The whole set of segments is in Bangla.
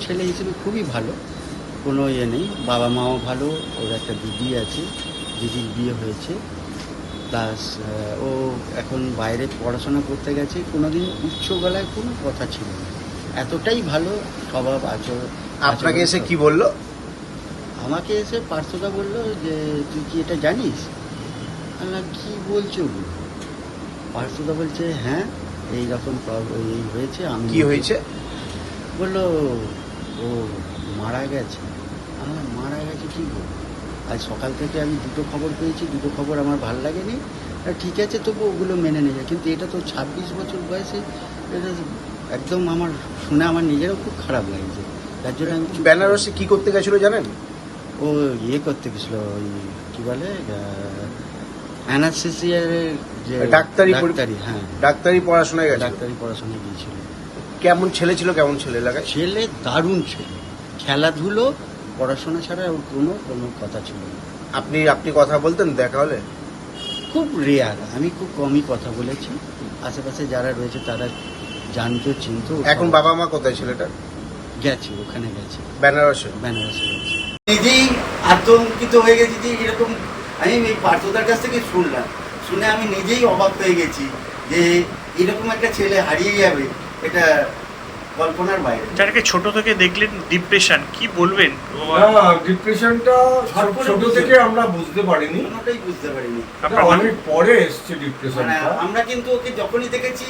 ছেলে হিসেবে খুবই ভালো, কোনো ইয়ে নেই। বাবা মাও ভালো, ওর একটা দিদি আছে, দিদির বিয়ে হয়েছে। প্লাস ও এখন বাইরে পড়াশোনা করতে গেছে। কোনোদিন উচ্চ গলায় কোনো কথা ছিল না, এতটাই ভালো স্বভাব আচরণ। আপনাকে এসে কি বললো? আমাকে এসে পার্থদা বললো যে তুই কি এটা জানিস? আমি কি বলছো? পার্থদা বলছে হ্যাঁ এইরকম এই হয়েছে। আমি কি হয়েছে? বললো ও মারা গেছে। আমার মারা গেছে কি বলবো? আজ সকাল থেকে আমি দুটো খবর পেয়েছি, দুটো খবর আমার ভাল লাগেনি। ঠিক আছে, তবু ওগুলো মেনে নেবে, কিন্তু এটা তো 26 বছর বয়সে, এটা একদম আমার শুনে আমার নিজেরও খুব খারাপ লাগছে। তার জন্য আমি বেনারসে কি করতে গেছিলো জানেন? ও ইয়ে করতে গেছিলো, ওই কী বলে অ্যানাস্থেসিয়ারের যে ডাক্তারি। হ্যাঁ, ডাক্তারি পড়াশোনায় গেছে। ডাক্তারি পড়াশোনায় গিয়েছিল। কেমন ছেলে ছিল? কেমন ছেলে লাগায়? ছেলে দারুণ ছেলে, খেলাধুলো, পড়াশোনা ছাড়া ওর কোনো কথা ছিল না। আপনি কথা বলতেন দেখা হলে? খুব রেয়ার, আমি খুব কমই কথা বলেছি। আশেপাশে যারা রয়েছে তারা জানতো, চিনতো। এখন বাবা মা কোথায় ছেলেটা? গেছে, ওখানে গেছে, বেনারসে। বেনারসে গেছে। নিজেই আতঙ্কিত হয়ে গেছি যে এরকম, আমি এই পার্থদার কাছ থেকে শুনে আমি নিজেই অবাক হয়ে গেছি যে এরকম একটা ছেলে হারিয়ে যাবে, এটা কল্পনার বাইরে। যাকে ছোট থেকে দেখলেন ডিপ্রেশন, কি বলবেন? না, ডিপ্রেশনটা ছোট থেকে আমরা বুঝতে পারিনি, কোনোটাই বুঝতে পারিনি। অনেক পরে এসছে ডিপ্রেশনটা। আমরা কিন্তু ওকে যখনই দেখেছি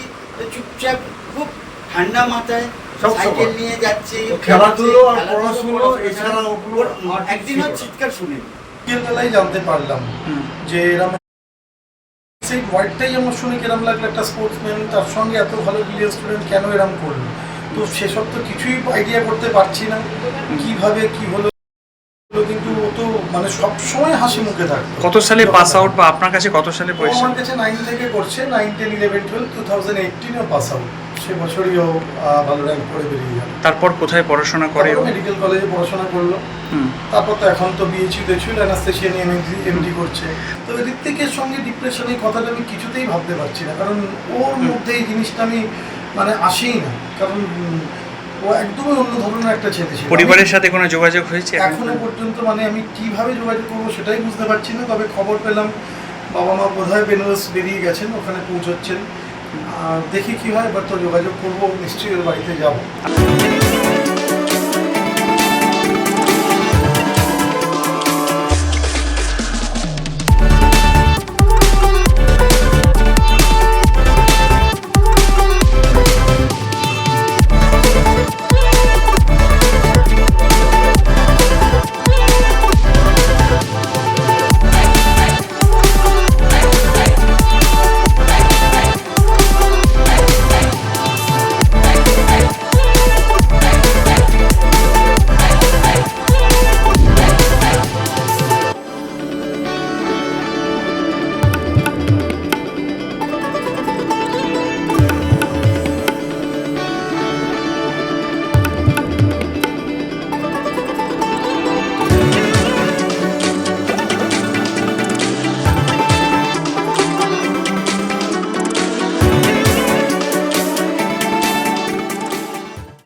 চুপচাপ, খুব ঠান্ডা মাথায় সব সাইকেল সময় নিয়ে যাচ্ছে, খেলাধুলো আর পড়াশুনো এছাড়া একদিনও চিৎকার শুনিনি। বিকেলবেলায় জানতে পারলাম যে এরকম, সেই ওয়ার্ডটাই আমার শুনে কিরম লাগলো, একটা স্পোর্টসম্যান তার সঙ্গে এত ভালো ব্রিলিয়ান্ট স্টুডেন্ট কেন এরকম করলো। তো সেসব তো কিছুই আইডিয়া করতে পারছি না কিভাবে কি হলো, কিন্তু ও তো মানে সবসময় হাসি মুখে থাকতো। কত সালে পাস আউট, বা আপনার কাছে কত সালে পড়েছে? আমার কাছে 9 থেকে করছে, 9, 10, 11, 12, 2018 পাস আউট। সে বছরই ও ভালো র্যাঙ্ক করে বেরিয়ে গেল। তারপর কোথায় পড়াশোনা করে? মেডিকেল কলেজে পড়াশোনা করলো। তারপর তো এখন তো বিএইচইউতে ছিল, অ্যানাস্থেসিয়া নিয়ে এমডি করছে। তবে ঋত্বিকের সঙ্গে ডিপ্রেশনের কথাটা আমি কিছুতেই ভাবতে পারছি না, কারণ ওর মধ্যে এই জিনিসটা আমি মানে আসেই না, কারণ ও একদমই অন্য ধরনের একটা ছেলে ছিল। পরিবারের সাথে কোনো যোগাযোগ হয়েছে এখনো পর্যন্ত? মানে আমি কিভাবে যোগাযোগ করবো সেটাই বুঝতে পারছি না। তবে খবর পেলাম বাবা মা বোধহয় বেনারস বেরিয়ে গেছেন, ওখানে পৌঁছচ্ছেন। দেখি কি হয়, এবার তো যোগাযোগ করবো, নিশ্চয়ই ওর বাড়িতে যাবো।